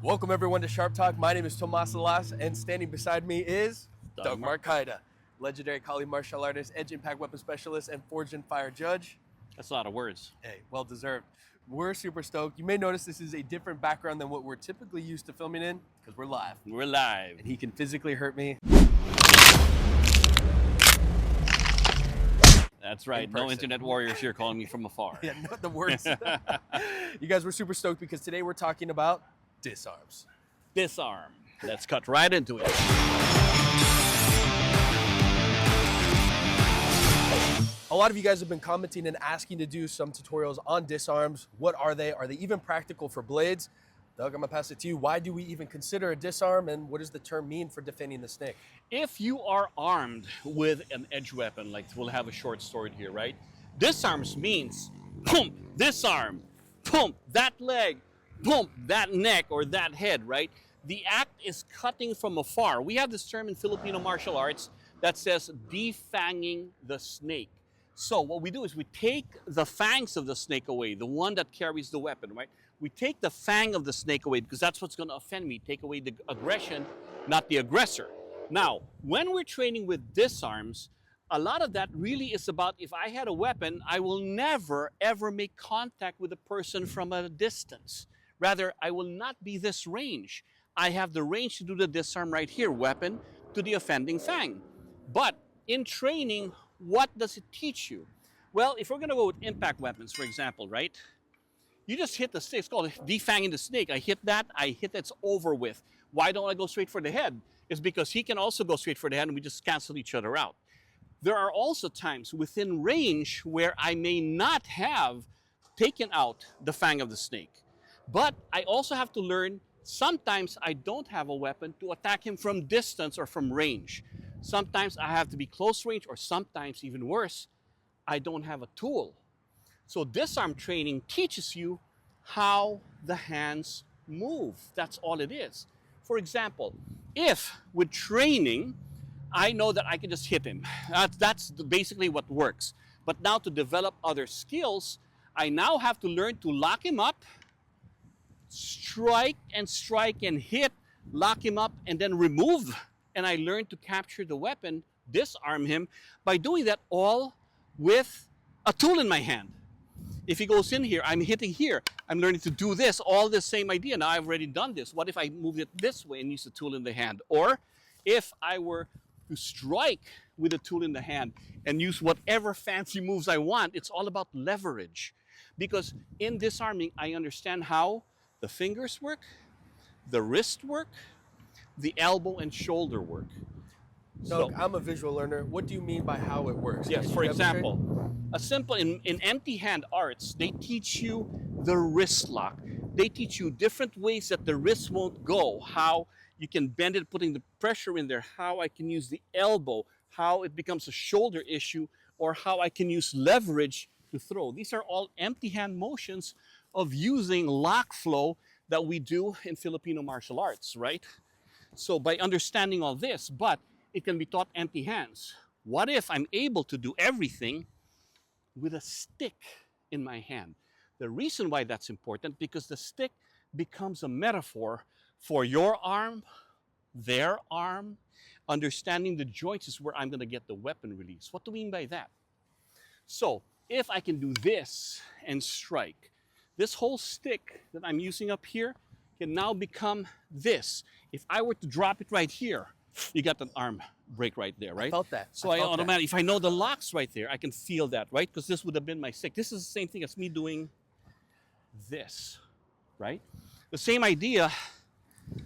Welcome everyone to Sharp Talk. My name is Tomas Alas, and standing beside me is Doug Marcaida, legendary Kali martial artist, edge impact weapon specialist, and forged and fire judge. That's a lot of words. Hey, well deserved. We're super stoked. You may notice this is a different background than what we're typically used to filming in, because we're live. We're live. And he can physically hurt me. That's right. No internet warriors here calling me from afar. Yeah, not the worst. You guys, we're super stoked because today we're talking about disarms. Disarm. Let's cut right into it. A lot of you guys have been commenting and asking to do some tutorials on disarms. What are they? Are they even practical for blades? Doug, I'm gonna pass it to you. Why do we even consider a disarm, and what does the term mean for defending the snake? If you are armed with an edge weapon, like we'll have a short sword here, right? Disarms means, boom, this arm, boom, that leg, boom, that neck or that head, right? The act is cutting from afar. We have this term in Filipino martial arts that says defanging the snake. So what we do is we take the fangs of the snake away, the one that carries the weapon, right? We take the fang of the snake away because that's what's going to offend me. Take away the aggression, not the aggressor. Now, when we're training with disarms, a lot of that really is about if I had a weapon, I will never ever make contact with a person from a distance. Rather, I will not be this range. I have the range to do the disarm right here, weapon to the offending fang. But in training, what does it teach you? Well, if we're going to go with impact weapons, for example, right? You just hit the snake. It's called defanging the snake. I hit that, it's over with. Why don't I go straight for the head? It's because he can also go straight for the head and we just cancel each other out. There are also times within range where I may not have taken out the fang of the snake. But I also have to learn, sometimes I don't have a weapon to attack him from distance or from range. Sometimes I have to be close range, or sometimes even worse, I don't have a tool. So disarm training teaches you how the hands move. That's all it is. For example, if with training, I know that I can just hit him. That's basically what works. But now to develop other skills, I now have to learn to lock him up, strike and hit, lock him up, and then remove. And I learn to capture the weapon, disarm him, by doing that all with a tool in my hand. If he goes in here, I'm hitting here. I'm learning to do this, all the same idea. Now I've already done this. What if I move it this way and use the tool in the hand? Or if I were to strike with a tool in the hand and use whatever fancy moves I want, it's all about leverage. Because in disarming, I understand how the fingers work, the wrist work, the elbow and shoulder work. Doug, I'm a visual learner. What do you mean by how it works? Yes, for example, a simple, in empty hand arts, they teach you the wrist lock. They teach you different ways that the wrist won't go, how you can bend it, putting the pressure in there, how I can use the elbow, how it becomes a shoulder issue, or how I can use leverage to throw. These are all empty hand motions of using lock flow that we do in Filipino martial arts, right? So by understanding all this, but it can be taught empty hands. What if I'm able to do everything with a stick in my hand? The reason why that's important, because the stick becomes a metaphor for your arm, their arm. Understanding the joints is where I'm going to get the weapon release. What do we mean by that? So if I can do this and strike, this whole stick that I'm using up here can now become this. If I were to drop it right here, you got an arm break right there, right? I felt that. So I automatically, if I know the locks right there, I can feel that, right? Because this would have been my stick. This is the same thing as me doing this, right? The same idea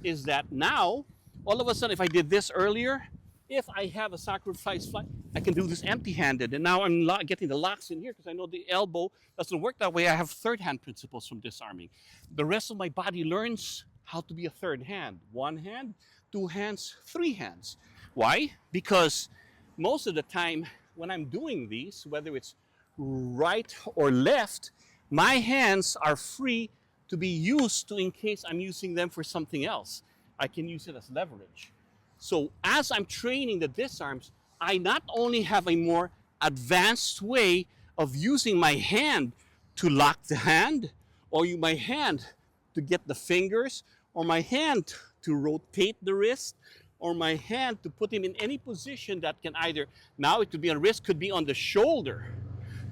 is that now, all of a sudden, if I did this earlier, if I have a sacrifice fly, I can do this empty-handed. And now I'm getting the locks in here because I know the elbow doesn't work that way. I have third-hand principles from disarming. The rest of my body learns how to be a third hand. One hand, two hands, three hands. Why? Because most of the time when I'm doing these, whether it's right or left, my hands are free to be used to in case I'm using them for something else. I can use it as leverage. So as I'm training the disarms, I not only have a more advanced way of using my hand to lock the hand, or my hand to get the fingers, or my hand to rotate the wrist, or my hand to put him in any position that can either, now it could be on wrist, could be on the shoulder,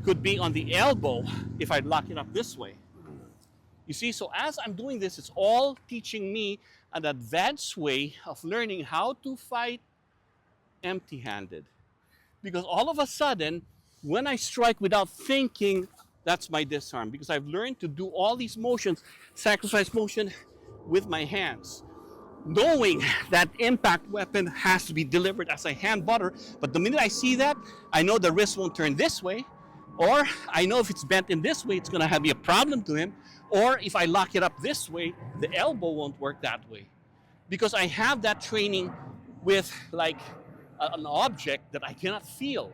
could be on the elbow if I lock it up this way. You see, so as I'm doing this, it's all teaching me an advanced way of learning how to fight empty-handed. Because all of a sudden, when I strike without thinking, that's my disarm. Because I've learned to do all these motions, sacrifice motion, with my hands. Knowing that impact weapon has to be delivered as a hand butter, but the minute I see that, I know the wrist won't turn this way, or I know if it's bent in this way, it's gonna be a problem to him, or if I lock it up this way, the elbow won't work that way. Because I have that training with like an object that I cannot feel.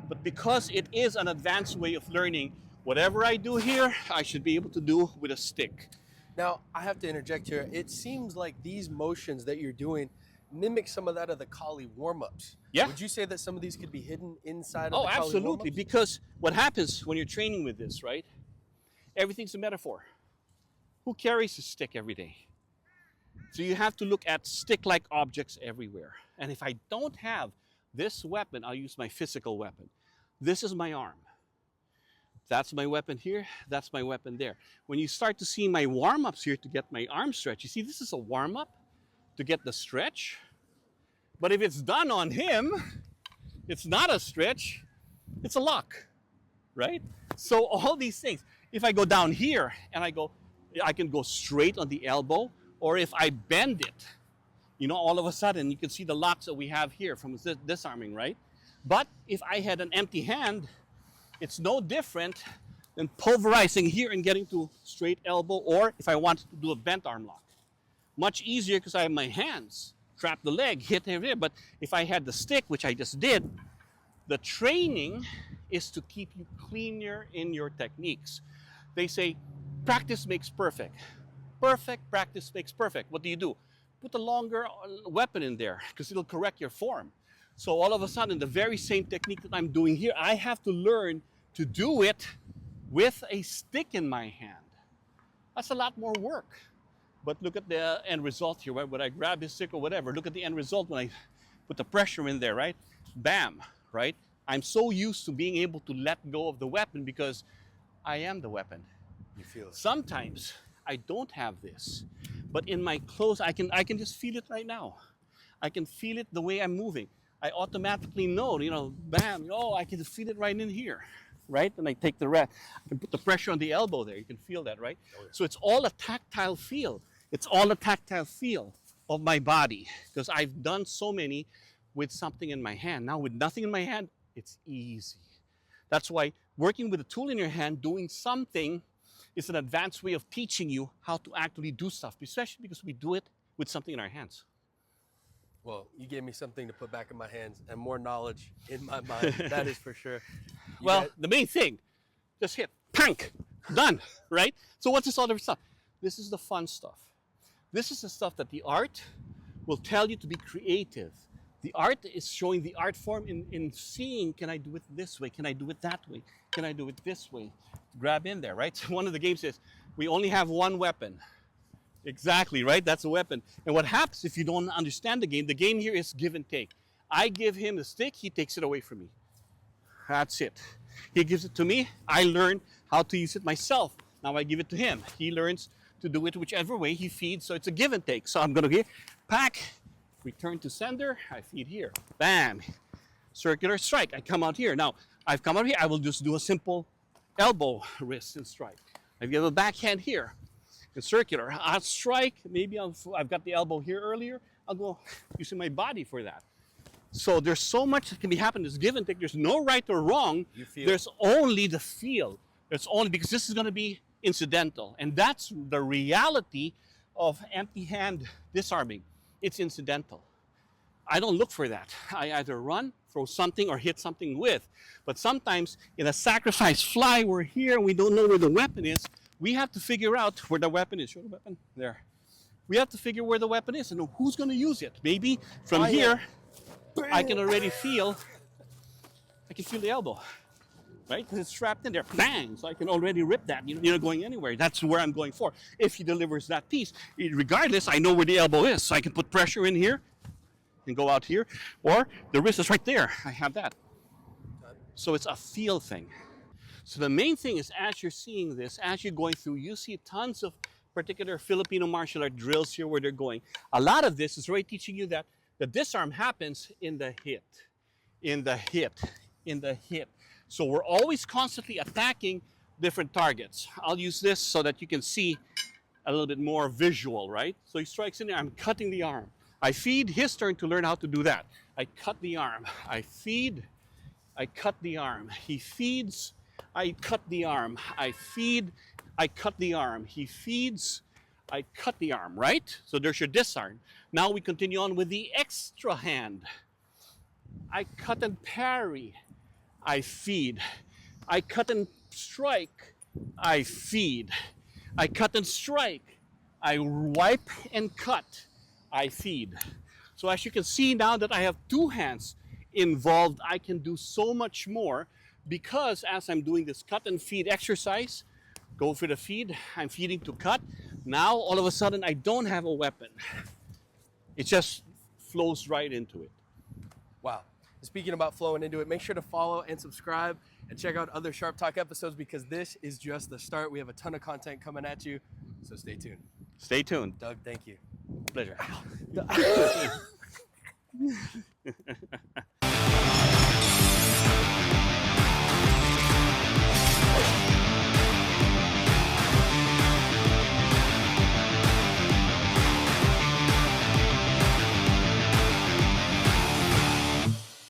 But because it is an advanced way of learning, whatever I do here, I should be able to do with a stick. Now, I have to interject here. It seems like these motions that you're doing mimic some of that of the Kali warm-ups. Yeah. Would you say that some of these could be hidden inside of Oh, the Kali absolutely. warm-ups? Because what happens when you're training with this, right? Everything's a metaphor. Who carries a stick every day? So you have to look at stick-like objects everywhere. And if I don't have this weapon, I'll use my physical weapon. This is my arm. That's my weapon here, that's my weapon there. When you start to see my warm-ups here to get my arm stretch, you see this is a warm-up to get the stretch. But if it's done on him, it's not a stretch, it's a lock, right? So all these things, if I go down here and I can go straight on the elbow, or if I bend it, you know, all of a sudden you can see the locks that we have here from disarming, right? But if I had an empty hand, it's no different than pulverizing here and getting to straight elbow, or if I wanted to do a bent arm lock. Much easier because I have my hands, trap the leg, hit here. But if I had the stick, which I just did, the training is to keep you cleaner in your techniques. They say, practice makes perfect. Perfect practice makes perfect. What do? Put a longer weapon in there because it'll correct your form. So all of a sudden, the very same technique that I'm doing here, I have to learn to do it with a stick in my hand. That's a lot more work. But look at the end result here, right? When I grab his stick or whatever, look at the end result when I put the pressure in there, right? Bam, right? I'm so used to being able to let go of the weapon because I am the weapon. You feel it. Sometimes I don't have this, but in my clothes, I can just feel it right now. I can feel it the way I'm moving. I automatically know, you know, bam, oh, I can feel it right in here, right? And I take the rest. I can put the pressure on the elbow there. You can feel that, right? Oh, yeah. So it's all a tactile feel. It's all a tactile feel of my body because I've done so many with something in my hand. Now with nothing in my hand, it's easy. That's why working with a tool in your hand, doing something is an advanced way of teaching you how to actually do stuff, especially because we do it with something in our hands. Well, you gave me something to put back in my hands and more knowledge in my mind. That is for sure. The main thing, just hit, pank, done, right? So what's this other stuff? This is the fun stuff. This is the stuff that the art will tell you to be creative. The art is showing the art form in seeing, can I do it this way? Can I do it that way? Can I do it this way? Grab in there, right? So one of the games is, we only have one weapon. Exactly, right? That's a weapon. And what happens if you don't understand the game here is give and take. I give him the stick, he takes it away from me. That's it. He gives it to me, I learn how to use it myself. Now I give it to him. He learns to do it whichever way he feeds, so it's a give and take. So I'm gonna get pack, return to sender, I feed here. Bam! Circular strike, I come out here. Now, I've come out here, I will just do a simple elbow, wrist, and strike. I give a backhand here. And circular, I'll strike, maybe I've got the elbow here earlier, I'll go using my body for that. So there's so much that can be happening, there's give and take, there's no right or wrong, there's only the feel. There's only, because this is gonna be incidental. And that's the reality of empty hand disarming. It's incidental. I don't look for that. I either run, throw something, or hit something with. But sometimes in a sacrifice fly, we're here and we don't know where the weapon is. We have to figure out where the weapon is. Show the weapon. There. We have to figure where the weapon is and know who's going to use it. Maybe from here, I can already feel, I can feel the elbow. right? Because it's strapped in there. Bang! So I can already rip that. You're not going anywhere. That's where I'm going for. If he delivers that piece, regardless, I know where the elbow is. So I can put pressure in here and go out here. Or the wrist is right there. I have that. So it's a feel thing. So the main thing is, as you're seeing this, as you're going through, you see tons of particular Filipino martial art drills here where they're going. A lot of this is really teaching you that the disarm happens in the hip, in the hip, in the hip. So we're always constantly attacking different targets. I'll use this so that you can see a little bit more visual, right? So he strikes in there, I'm cutting the arm. I feed, his turn to learn how to do that. I cut the arm, I feed, I cut the arm. He feeds, I cut the arm. I feed, I cut the arm. He feeds, I cut the arm, right? So there's your disarm. Now we continue on with the extra hand. I cut and parry. I feed. I cut and strike. I feed. I cut and strike. I wipe and cut. I feed. So as you can see now that I have two hands involved, I can do so much more because as I'm doing this cut and feed exercise, go for the feed, I'm feeding to cut. Now all of a sudden I don't have a weapon. It just flows right into it. Wow. Speaking about flowing into it, make sure to follow and subscribe and check out other Sharp Talk episodes because this is just the start. We have a ton of content coming at you, so stay tuned. Stay tuned. Doug, thank you. Pleasure.